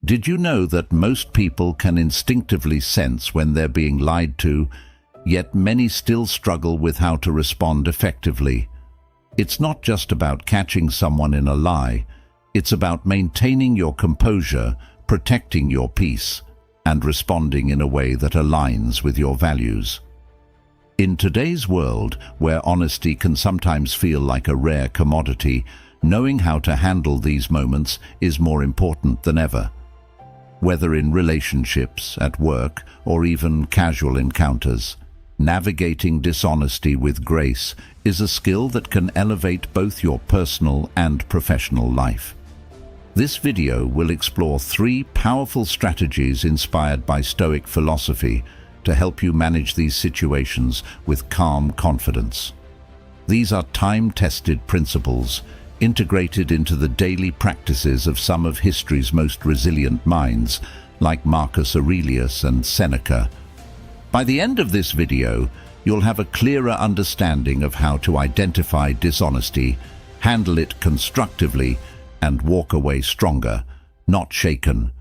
Did you know that most people can instinctively sense when they're being lied to, yet many still struggle with how to respond effectively? It's not just about catching someone in a lie, it's about maintaining your composure, protecting your peace, and responding in a way that aligns with your values. In today's world, where honesty can sometimes feel like a rare commodity, knowing how to handle these moments is more important than ever. Whether in relationships, at work, or even casual encounters, navigating dishonesty with grace is a skill that can elevate both your personal and professional life. This video will explore 3 powerful strategies inspired by Stoic philosophy to help you manage these situations with calm confidence. These are time-tested principles integrated into the daily practices of some of history's most resilient minds, like Marcus Aurelius and Seneca. By the end of this video, you'll have a clearer understanding of how to identify dishonesty, handle it constructively, and walk away stronger, not shaken.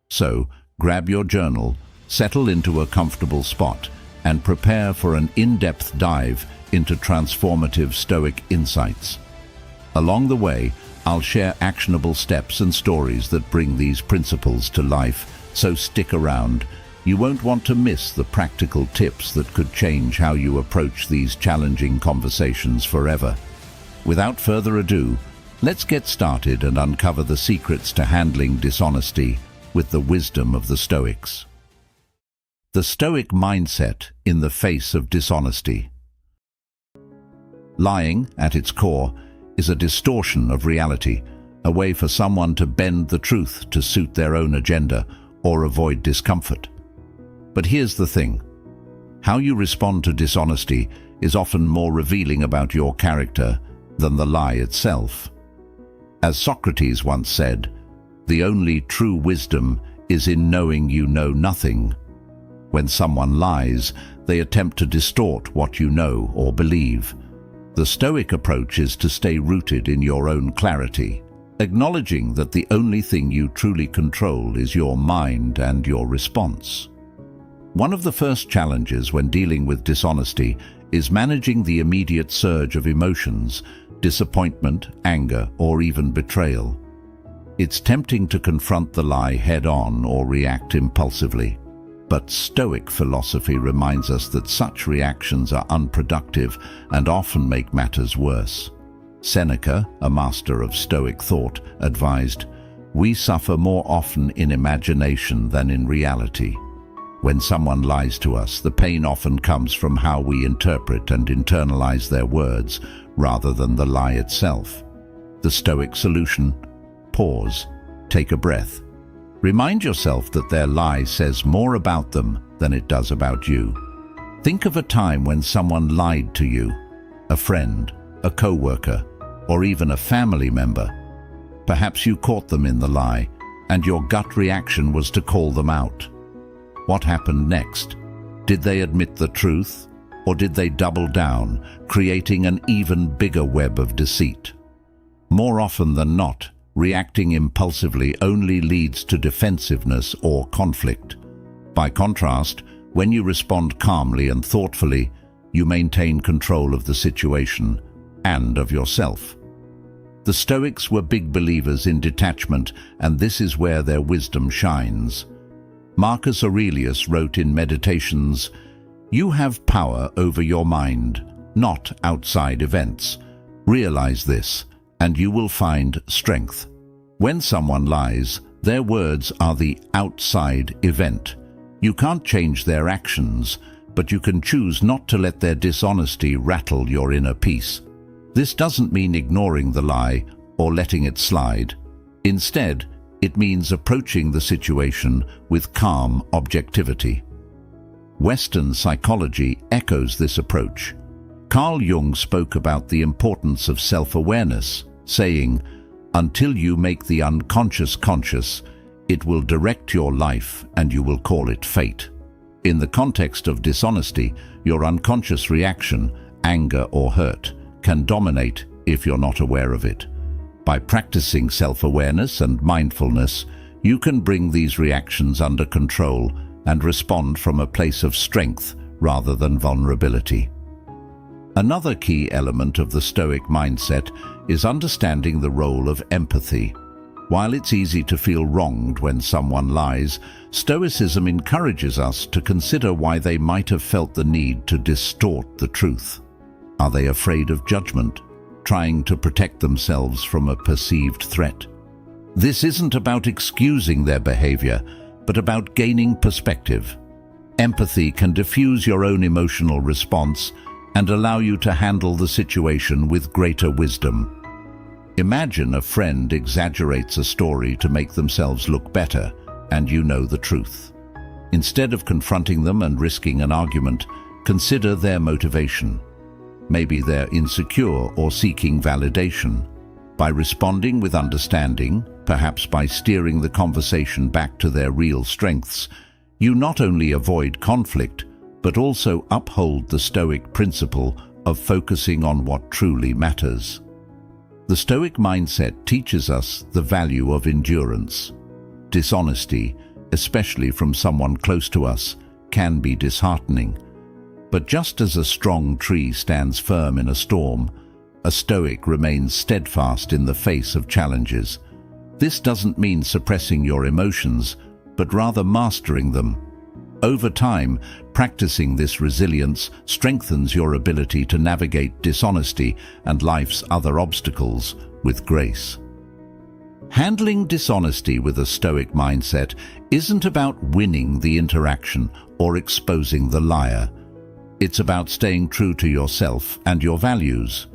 So, grab your journal, settle into a comfortable spot, and prepare for an in-depth dive into transformative Stoic insights. Along the way, I'll share actionable steps and stories that bring these principles to life, so stick around. You won't want to miss the practical tips that could change how you approach these challenging conversations forever. Without further ado, let's get started and uncover the secrets to handling dishonesty with the wisdom of the Stoics. The Stoic mindset in the face of dishonesty. Lying, at its core, is a distortion of reality, a way for someone to bend the truth to suit their own agenda or avoid discomfort. But here's the thing. How you respond to dishonesty is often more revealing about your character than the lie itself. As Socrates once said, "The only true wisdom is in knowing you know nothing." When someone lies, they attempt to distort what you know or believe. The Stoic approach is to stay rooted in your own clarity, acknowledging that the only thing you truly control is your mind and your response. One of the first challenges when dealing with dishonesty is managing the immediate surge of emotions, disappointment, anger, or even betrayal. It's tempting to confront the lie head-on or react impulsively. But Stoic philosophy reminds us that such reactions are unproductive and often make matters worse. Seneca, a master of Stoic thought, advised, "We suffer more often in imagination than in reality." When someone lies to us, the pain often comes from how we interpret and internalize their words rather than the lie itself. The Stoic solution: pause, take a breath. Remind yourself that their lie says more about them than it does about you. Think of a time when someone lied to you, a friend, a co-worker, or even a family member. Perhaps you caught them in the lie, and your gut reaction was to call them out. What happened next? Did they admit the truth, or did they double down, creating an even bigger web of deceit? More often than not, reacting impulsively only leads to defensiveness or conflict. By contrast, when you respond calmly and thoughtfully, you maintain control of the situation and of yourself. The Stoics were big believers in detachment, and this is where their wisdom shines. Marcus Aurelius wrote in Meditations, "You have power over your mind, not outside events. Realize this, and you will find strength." When someone lies, their words are the outside event. You can't change their actions, but you can choose not to let their dishonesty rattle your inner peace. This doesn't mean ignoring the lie or letting it slide. Instead, it means approaching the situation with calm objectivity. Western psychology echoes this approach. Carl Jung spoke about the importance of self-awareness, saying, "Until you make the unconscious conscious, it will direct your life and you will call it fate." In the context of dishonesty, your unconscious reaction, anger or hurt, can dominate if you're not aware of it. By practicing self-awareness and mindfulness, You can bring these reactions under control and respond from a place of strength rather than vulnerability. Another key element of the Stoic mindset is understanding the role of empathy. While it's easy to feel wronged when someone lies, Stoicism encourages us to consider why they might have felt the need to distort the truth. Are they afraid of judgment, trying to protect themselves from a perceived threat? This isn't about excusing their behavior, but about gaining perspective. Empathy can diffuse your own emotional response and allow you to handle the situation with greater wisdom. Imagine a friend exaggerates a story to make themselves look better, and you know the truth. Instead of confronting them and risking an argument, consider their motivation. Maybe they're insecure or seeking validation. By responding with understanding, perhaps by steering the conversation back to their real strengths, you not only avoid conflict, but also uphold the Stoic principle of focusing on what truly matters. The Stoic mindset teaches us the value of endurance. Dishonesty, especially from someone close to us, can be disheartening. But just as a strong tree stands firm in a storm, a Stoic remains steadfast in the face of challenges. This doesn't mean suppressing your emotions, but rather mastering them. Over time, practicing this resilience strengthens your ability to navigate dishonesty and life's other obstacles with grace. Handling dishonesty with a Stoic mindset isn't about winning the interaction or exposing the liar. It's about staying true to yourself and your values.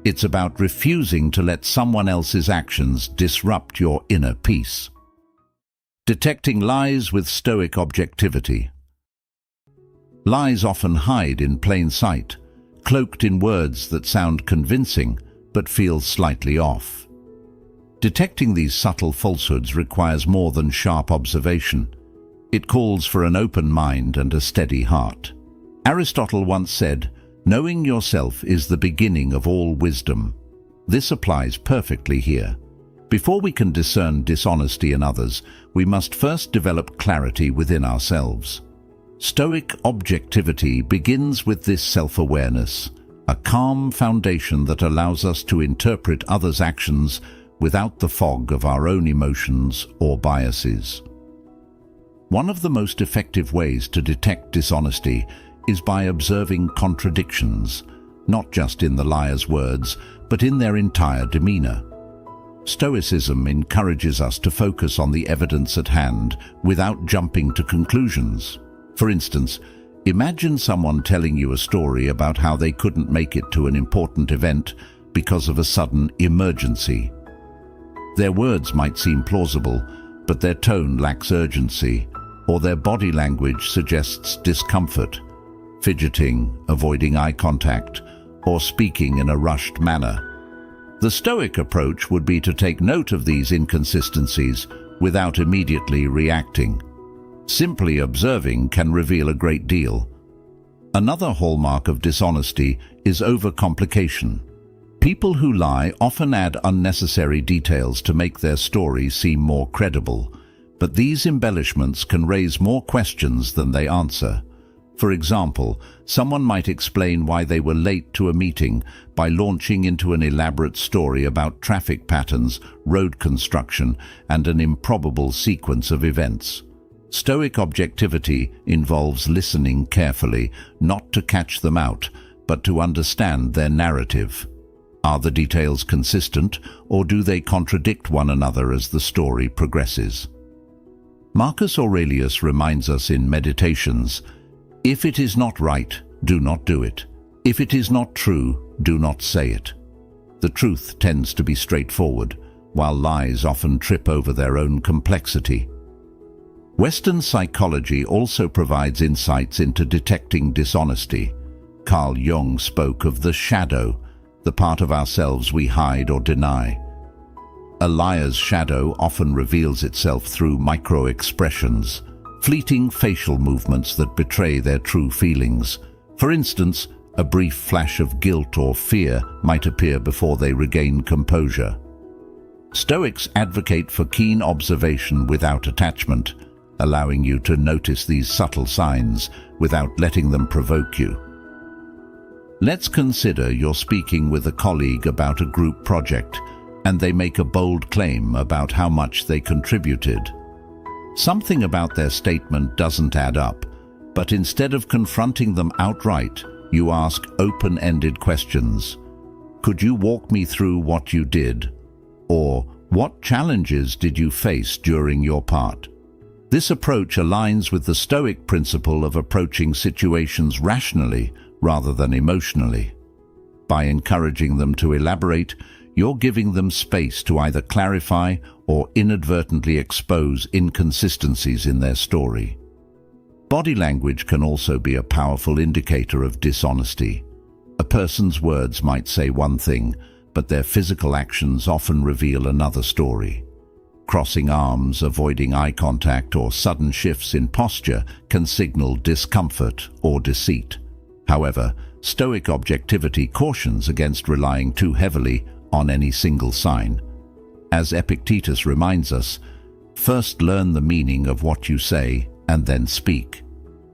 It's about refusing to let someone else's actions disrupt your inner peace. Detecting lies with Stoic objectivity. Lies often hide in plain sight, cloaked in words that sound convincing but feel slightly off. Detecting these subtle falsehoods requires more than sharp observation. It calls for an open mind and a steady heart. Aristotle once said, "Knowing yourself is the beginning of all wisdom." This applies perfectly here. Before we can discern dishonesty in others, we must first develop clarity within ourselves. Stoic objectivity begins with this self-awareness, a calm foundation that allows us to interpret others' actions without the fog of our own emotions or biases. One of the most effective ways to detect dishonesty is by observing contradictions, not just in the liar's words, but in their entire demeanor. Stoicism encourages us to focus on the evidence at hand without jumping to conclusions. For instance, imagine someone telling you a story about how they couldn't make it to an important event because of a sudden emergency. Their words might seem plausible, but their tone lacks urgency, or their body language suggests discomfort, fidgeting, avoiding eye contact, or speaking in a rushed manner. The Stoic approach would be to take note of these inconsistencies without immediately reacting. Simply observing can reveal a great deal. Another hallmark of dishonesty is overcomplication. People who lie often add unnecessary details to make their story seem more credible, but these embellishments can raise more questions than they answer. For example, someone might explain why they were late to a meeting by launching into an elaborate story about traffic patterns, road construction, and an improbable sequence of events. Stoic objectivity involves listening carefully, not to catch them out, but to understand their narrative. Are the details consistent, or do they contradict one another as the story progresses? Marcus Aurelius reminds us in Meditations, "If it is not right, do not do it. If it is not true, do not say it." The truth tends to be straightforward, while lies often trip over their own complexity. Western psychology also provides insights into detecting dishonesty. Carl Jung spoke of the shadow, the part of ourselves we hide or deny. A liar's shadow often reveals itself through micro-expressions, fleeting facial movements that betray their true feelings. For instance, a brief flash of guilt or fear might appear before they regain composure. Stoics advocate for keen observation without attachment, allowing you to notice these subtle signs without letting them provoke you. Let's consider you're speaking with a colleague about a group project, and they make a bold claim about how much they contributed. Something about their statement doesn't add up, but instead of confronting them outright, you ask open-ended questions. Could you walk me through what you did? Or, what challenges did you face during your part? This approach aligns with the Stoic principle of approaching situations rationally rather than emotionally. By encouraging them to elaborate, you're giving them space to either clarify or inadvertently expose inconsistencies in their story. Body language can also be a powerful indicator of dishonesty. A person's words might say one thing, but their physical actions often reveal another story. Crossing arms, avoiding eye contact, or sudden shifts in posture can signal discomfort or deceit. However, Stoic objectivity cautions against relying too heavily on any single sign. As Epictetus reminds us, first learn the meaning of what you say and then speak.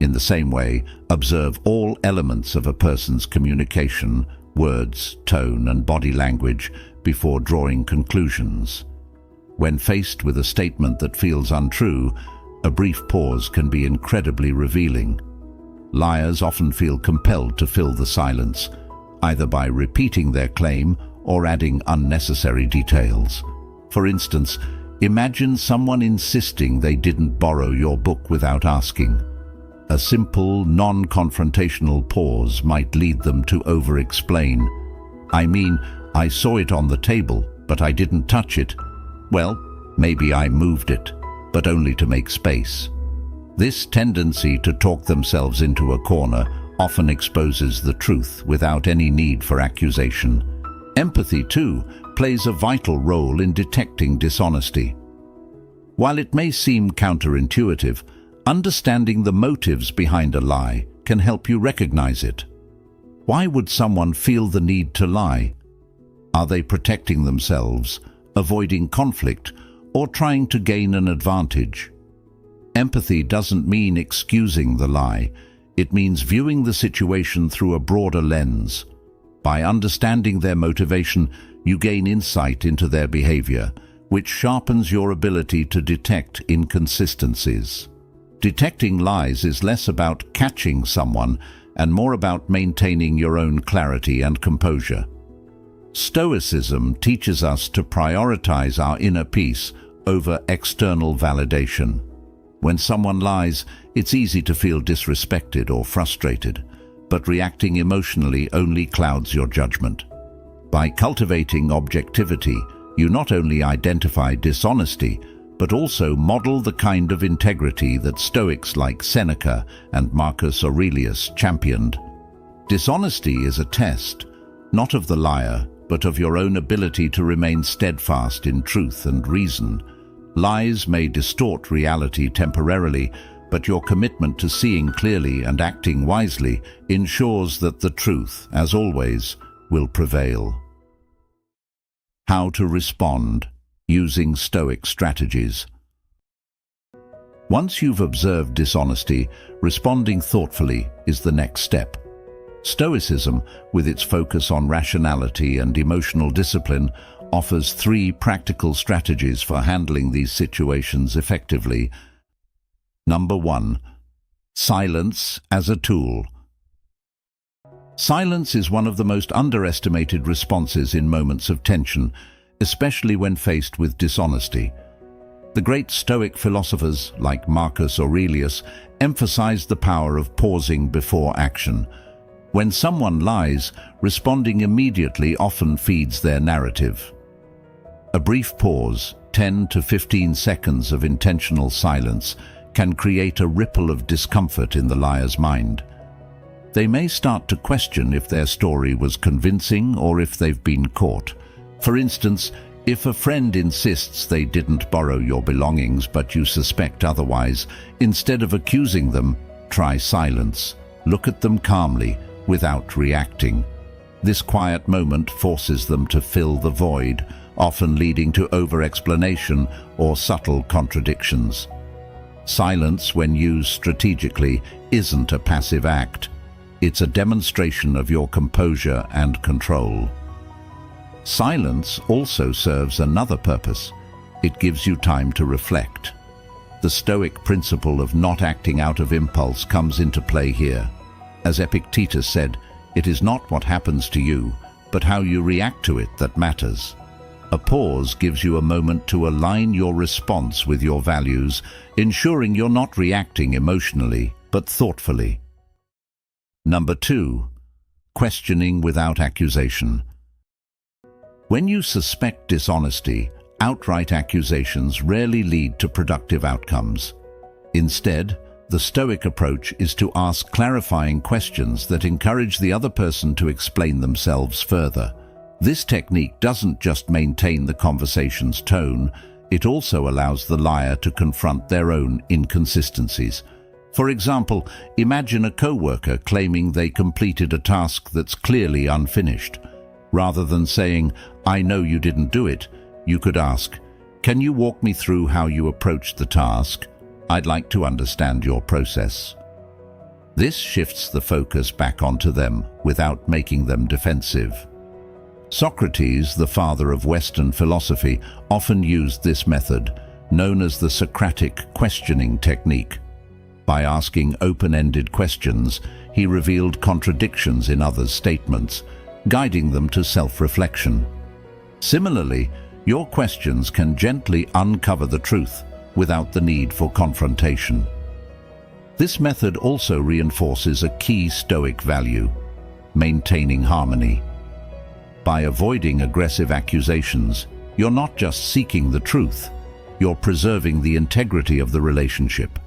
In the same way, observe all elements of a person's communication, words, tone, and body language before drawing conclusions. When faced with a statement that feels untrue, a brief pause can be incredibly revealing. Liars often feel compelled to fill the silence, either by repeating their claim or adding unnecessary details. For instance, imagine someone insisting they didn't borrow your book without asking. A simple, non-confrontational pause might lead them to over-explain. I mean, I saw it on the table, but I didn't touch it. Well, maybe I moved it, but only to make space. This tendency to talk themselves into a corner often exposes the truth without any need for accusation. Empathy, too, plays a vital role in detecting dishonesty. While it may seem counterintuitive, understanding the motives behind a lie can help you recognize it. Why would someone feel the need to lie? Are they protecting themselves, avoiding conflict, or trying to gain an advantage? Empathy doesn't mean excusing the lie. It means viewing the situation through a broader lens. By understanding their motivation, you gain insight into their behavior, which sharpens your ability to detect inconsistencies. Detecting lies is less about catching someone and more about maintaining your own clarity and composure. Stoicism teaches us to prioritize our inner peace over external validation. When someone lies, it's easy to feel disrespected or frustrated, but reacting emotionally only clouds your judgment. By cultivating objectivity, you not only identify dishonesty, but also model the kind of integrity that Stoics like Seneca and Marcus Aurelius championed. Dishonesty is a test, not of the liar, but of your own ability to remain steadfast in truth and reason. Lies may distort reality temporarily, but your commitment to seeing clearly and acting wisely ensures that the truth, as always, will prevail. How to respond using Stoic strategies. Once you've observed dishonesty, responding thoughtfully is the next step. Stoicism, with its focus on rationality and emotional discipline, offers 3 practical strategies for handling these situations effectively. Number 1. Silence as a tool. Silence is one of the most underestimated responses in moments of tension, especially when faced with dishonesty. The great Stoic philosophers, like Marcus Aurelius, emphasized the power of pausing before action. When someone lies, responding immediately often feeds their narrative. A brief pause, 10 to 15 seconds of intentional silence, can create a ripple of discomfort in the liar's mind. They may start to question if their story was convincing or if they've been caught. For instance, if a friend insists they didn't borrow your belongings but you suspect otherwise, instead of accusing them, try silence. Look at them calmly, without reacting. This quiet moment forces them to fill the void, often leading to over-explanation or subtle contradictions. Silence, when used strategically, isn't a passive act. It's a demonstration of your composure and control. Silence also serves another purpose. It gives you time to reflect. The Stoic principle of not acting out of impulse comes into play here. As Epictetus said, it is not what happens to you, but how you react to it that matters. A pause gives you a moment to align your response with your values, ensuring you're not reacting emotionally, but thoughtfully. Number 2. Questioning without accusation. When you suspect dishonesty, outright accusations rarely lead to productive outcomes. Instead, the Stoic approach is to ask clarifying questions that encourage the other person to explain themselves further. This technique doesn't just maintain the conversation's tone, it also allows the liar to confront their own inconsistencies. For example, imagine a coworker claiming they completed a task that's clearly unfinished. Rather than saying, "I know you didn't do it," you could ask, "Can you walk me through how you approached the task? I'd like to understand your process." This shifts the focus back onto them without making them defensive. Socrates, the father of Western philosophy, often used this method, known as the Socratic questioning technique. By asking open-ended questions, he revealed contradictions in others' statements, guiding them to self-reflection. Similarly, your questions can gently uncover the truth without the need for confrontation. This method also reinforces a key Stoic value: maintaining harmony. By avoiding aggressive accusations, you're not just seeking the truth, you're preserving the integrity of the relationship.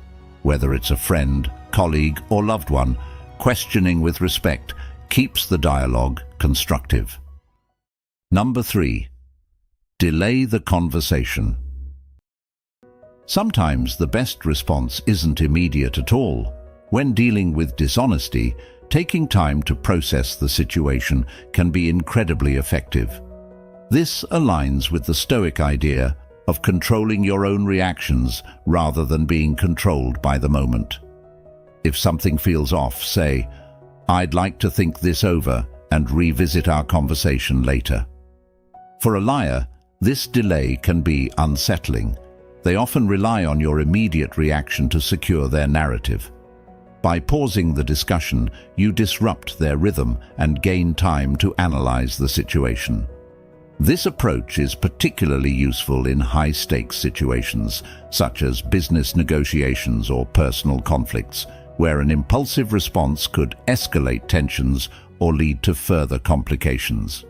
Whether it's a friend, colleague, or loved one, questioning with respect keeps the dialogue constructive. Number 3. Delay the conversation. Sometimes the best response isn't immediate at all. When dealing with dishonesty, taking time to process the situation can be incredibly effective. This aligns with the Stoic idea of controlling your own reactions rather than being controlled by the moment. If something feels off, say, "I'd like to think this over and revisit our conversation later." For a liar, this delay can be unsettling. They often rely on your immediate reaction to secure their narrative. By pausing the discussion, you disrupt their rhythm and gain time to analyze the situation. This approach is particularly useful in high-stakes situations, such as business negotiations or personal conflicts, where an impulsive response could escalate tensions or lead to further complications.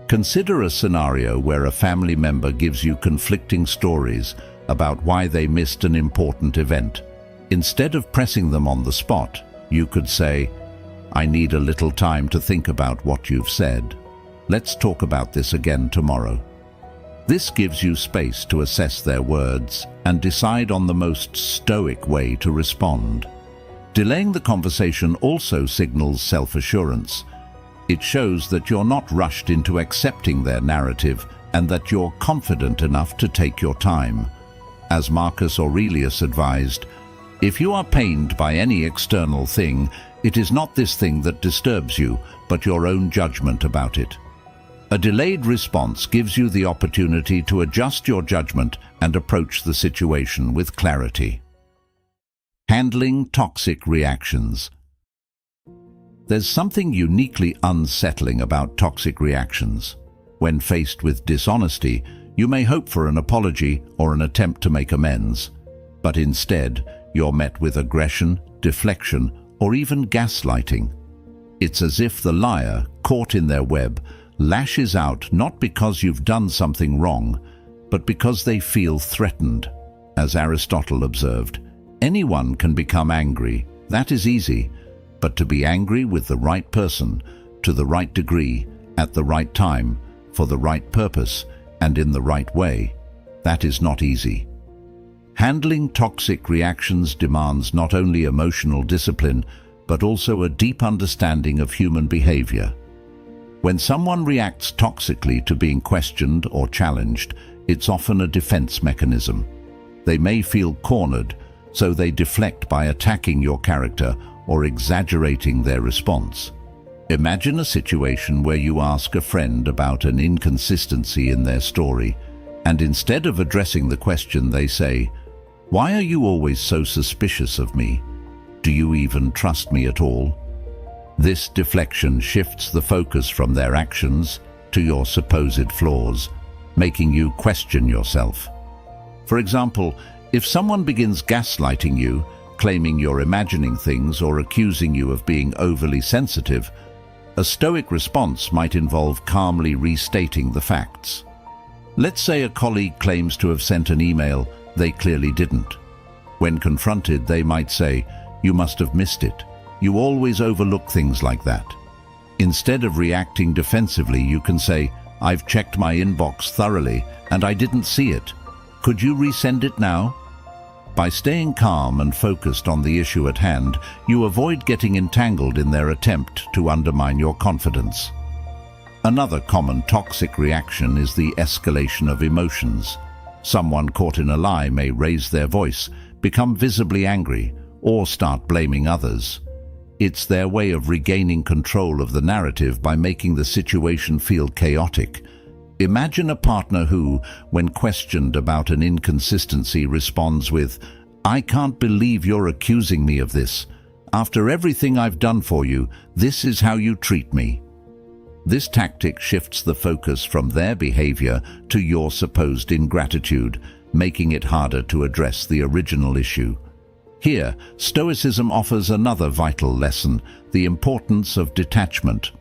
Consider a scenario where a family member gives you conflicting stories about why they missed an important event. Instead of pressing them on the spot, you could say, "I need a little time to think about what you've said. Let's talk about this again tomorrow." This gives you space to assess their words and decide on the most Stoic way to respond. Delaying the conversation also signals self-assurance. It shows that you're not rushed into accepting their narrative and that you're confident enough to take your time. As Marcus Aurelius advised, "If you are pained by any external thing, it is not this thing that disturbs you, but your own judgment about it." A delayed response gives you the opportunity to adjust your judgment and approach the situation with clarity. Handling toxic reactions. There's something uniquely unsettling about toxic reactions. When faced with dishonesty, you may hope for an apology or an attempt to make amends, but instead, you're met with aggression, deflection, or even gaslighting. It's as if the liar, caught in their web, lashes out not because you've done something wrong, but because they feel threatened. As Aristotle observed, anyone can become angry. That is easy. But to be angry with the right person, to the right degree, at the right time, for the right purpose, and in the right way, that is not easy. Handling toxic reactions demands not only emotional discipline, but also a deep understanding of human behavior. When someone reacts toxically to being questioned or challenged, it's often a defense mechanism. They may feel cornered, so they deflect by attacking your character or exaggerating their response. Imagine a situation where you ask a friend about an inconsistency in their story, and instead of addressing the question, they say, "Why are you always so suspicious of me? Do you even trust me at all?" This deflection shifts the focus from their actions to your supposed flaws, making you question yourself. For example, if someone begins gaslighting you, claiming you're imagining things or accusing you of being overly sensitive, a Stoic response might involve calmly restating the facts. Let's say a colleague claims to have sent an email they clearly didn't. When confronted, they might say, "You must have missed it. You always overlook things like that." Instead of reacting defensively, you can say, "I've checked my inbox thoroughly and I didn't see it. Could you resend it now?" By staying calm and focused on the issue at hand, you avoid getting entangled in their attempt to undermine your confidence. Another common toxic reaction is the escalation of emotions. Someone caught in a lie may raise their voice, become visibly angry, or start blaming others. It's their way of regaining control of the narrative by making the situation feel chaotic. Imagine a partner who, when questioned about an inconsistency, responds with, "I can't believe you're accusing me of this. After everything I've done for you, this is how you treat me." This tactic shifts the focus from their behavior to your supposed ingratitude, making it harder to address the original issue. Here, Stoicism offers another vital lesson, the importance of detachment.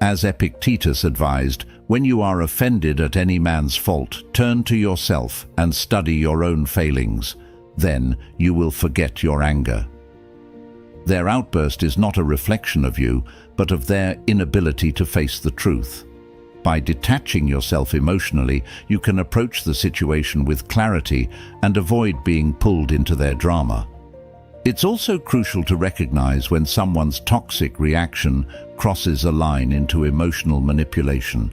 As Epictetus advised, when you are offended at any man's fault, turn to yourself and study your own failings. Then you will forget your anger. Their outburst is not a reflection of you, but of their inability to face the truth. By detaching yourself emotionally, you can approach the situation with clarity and avoid being pulled into their drama. It's also crucial to recognize when someone's toxic reaction crosses a line into emotional manipulation.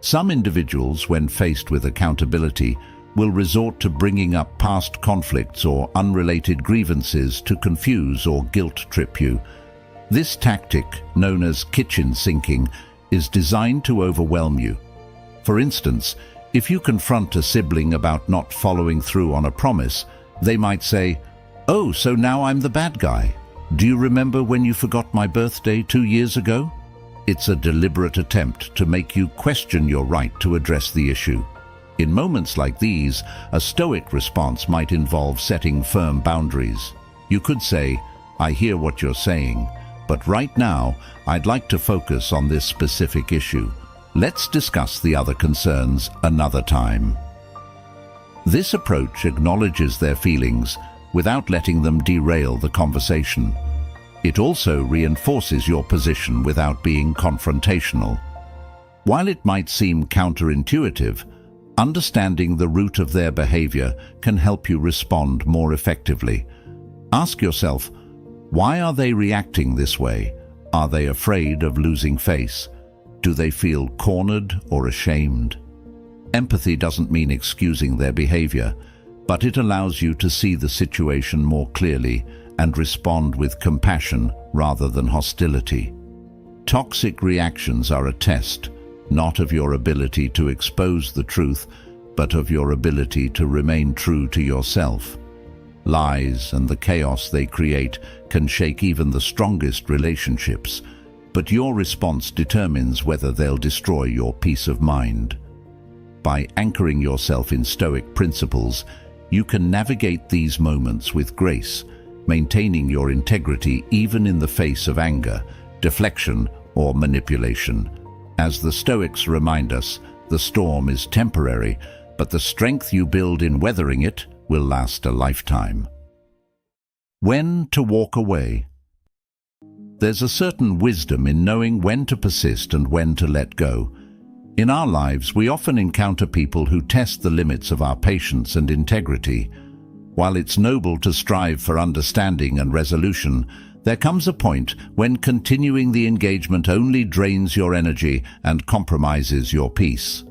Some individuals, when faced with accountability, will resort to bringing up past conflicts or unrelated grievances to confuse or guilt trip you. This tactic, known as kitchen sinking, is designed to overwhelm you. For instance, if you confront a sibling about not following through on a promise, they might say, "Oh, so now I'm the bad guy. Do you remember when you forgot my birthday 2 years ago?" It's a deliberate attempt to make you question your right to address the issue. In moments like these, a Stoic response might involve setting firm boundaries. You could say, "I hear what you're saying, but right now, I'd like to focus on this specific issue. Let's discuss the other concerns another time." This approach acknowledges their feelings without letting them derail the conversation. It also reinforces your position without being confrontational. While it might seem counterintuitive, understanding the root of their behavior can help you respond more effectively. Ask yourself, why are they reacting this way? Are they afraid of losing face? Do they feel cornered or ashamed? Empathy doesn't mean excusing their behavior, but it allows you to see the situation more clearly and respond with compassion rather than hostility. Toxic reactions are a test, not of your ability to expose the truth, but of your ability to remain true to yourself. Lies and the chaos they create can shake even the strongest relationships, but your response determines whether they'll destroy your peace of mind. By anchoring yourself in Stoic principles, you can navigate these moments with grace, maintaining your integrity even in the face of anger, deflection, or manipulation. As the Stoics remind us, the storm is temporary, but the strength you build in weathering it will last a lifetime. When to walk away. There's a certain wisdom in knowing when to persist and when to let go. In our lives, we often encounter people who test the limits of our patience and integrity. While it's noble to strive for understanding and resolution, There comes a point when continuing the engagement only drains your energy and compromises your peace.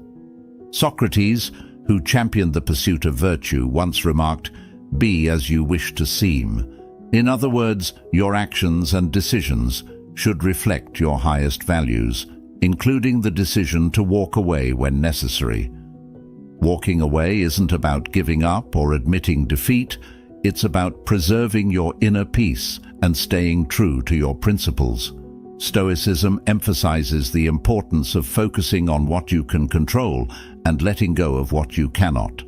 Socrates, who championed the pursuit of virtue, once remarked, "Be as you wish to seem." In other words, your actions and decisions should reflect your highest values, including the decision to walk away when necessary. Walking away isn't about giving up or admitting defeat. It's about preserving your inner peace and staying true to your principles. Stoicism emphasizes the importance of focusing on what you can control and letting go of what you cannot.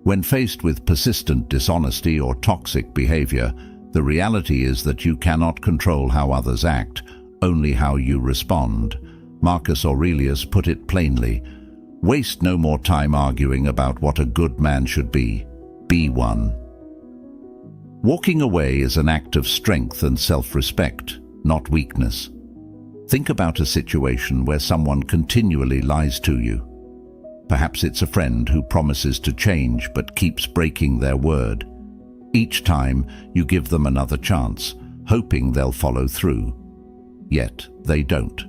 When faced with persistent dishonesty or toxic behavior, the reality is that you cannot control how others act, only how you respond. Marcus Aurelius put it plainly, "Waste no more time arguing about what a good man should be. Be one." Walking away is an act of strength and self-respect, not weakness. Think about a situation where someone continually lies to you. Perhaps it's a friend who promises to change but keeps breaking their word. Each time you give them another chance, hoping they'll follow through. Yet they don't.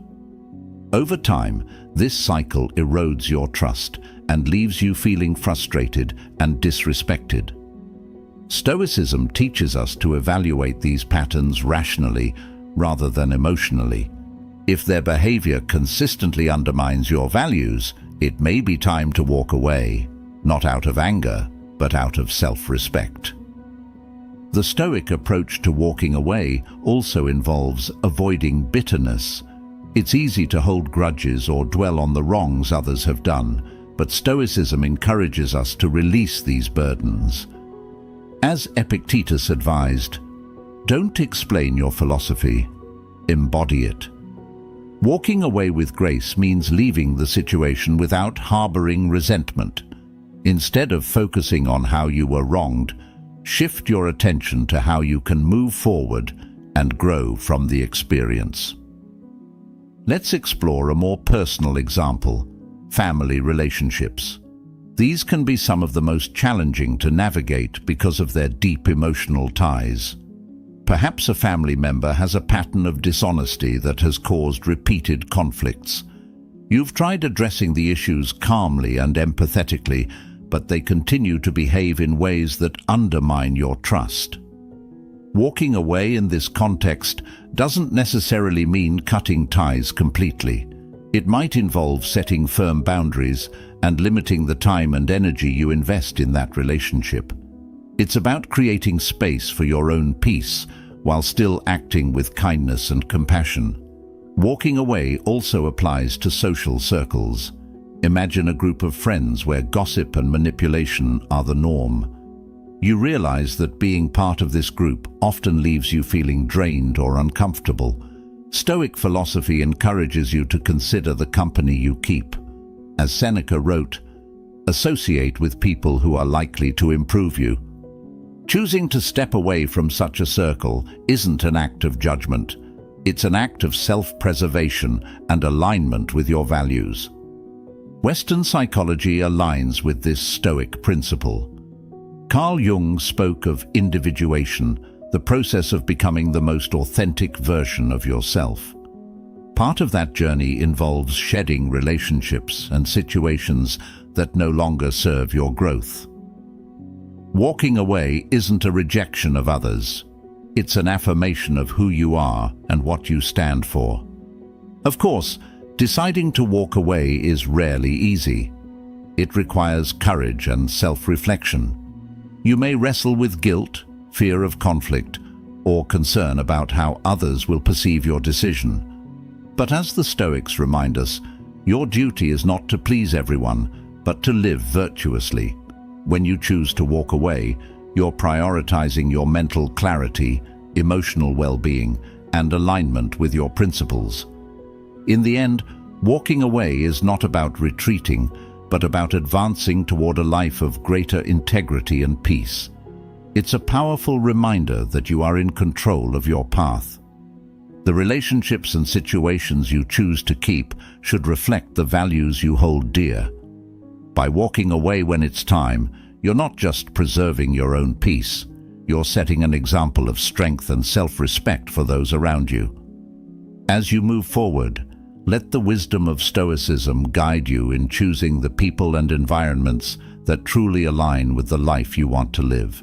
Over time, this cycle erodes your trust and leaves you feeling frustrated and disrespected. Stoicism teaches us to evaluate these patterns rationally rather than emotionally. If their behavior consistently undermines your values, it may be time to walk away, not out of anger, but out of self-respect. The Stoic approach to walking away also involves avoiding bitterness. It's easy to hold grudges or dwell on the wrongs others have done, but Stoicism encourages us to release these burdens. As Epictetus advised, don't explain your philosophy, embody it. Walking away with grace means leaving the situation without harboring resentment. Instead of focusing on how you were wronged, shift your attention to how you can move forward and grow from the experience. Let's explore a more personal example: family relationships. These can be some of the most challenging to navigate because of their deep emotional ties. Perhaps a family member has a pattern of dishonesty that has caused repeated conflicts. You've tried addressing the issues calmly and empathetically, but they continue to behave in ways that undermine your trust. Walking away in this context doesn't necessarily mean cutting ties completely. It might involve setting firm boundaries and limiting the time and energy you invest in that relationship. It's about creating space for your own peace while still acting with kindness and compassion. Walking away also applies to social circles. Imagine a group of friends where gossip and manipulation are the norm. You realize that being part of this group often leaves you feeling drained or uncomfortable. Stoic philosophy encourages you to consider the company you keep. As Seneca wrote, "Associate with people who are likely to improve you." Choosing to step away from such a circle isn't an act of judgment. It's an act of self-preservation and alignment with your values. Western psychology aligns with this Stoic principle. Carl Jung spoke of individuation, the process of becoming the most authentic version of yourself. Part of that journey involves shedding relationships and situations that no longer serve your growth. Walking away isn't a rejection of others. It's an affirmation of who you are and what you stand for. Of course, deciding to walk away is rarely easy. It requires courage and self-reflection. You may wrestle with guilt, fear of conflict, or concern about how others will perceive your decision. But as the Stoics remind us, your duty is not to please everyone, but to live virtuously. When you choose to walk away, you're prioritizing your mental clarity, emotional well-being, and alignment with your principles. In the end, walking away is not about retreating, but about advancing toward a life of greater integrity and peace. It's a powerful reminder that you are in control of your path. The relationships and situations you choose to keep should reflect the values you hold dear. By walking away when it's time, you're not just preserving your own peace, you're setting an example of strength and self-respect for those around you. As you move forward, let the wisdom of Stoicism guide you in choosing the people and environments that truly align with the life you want to live.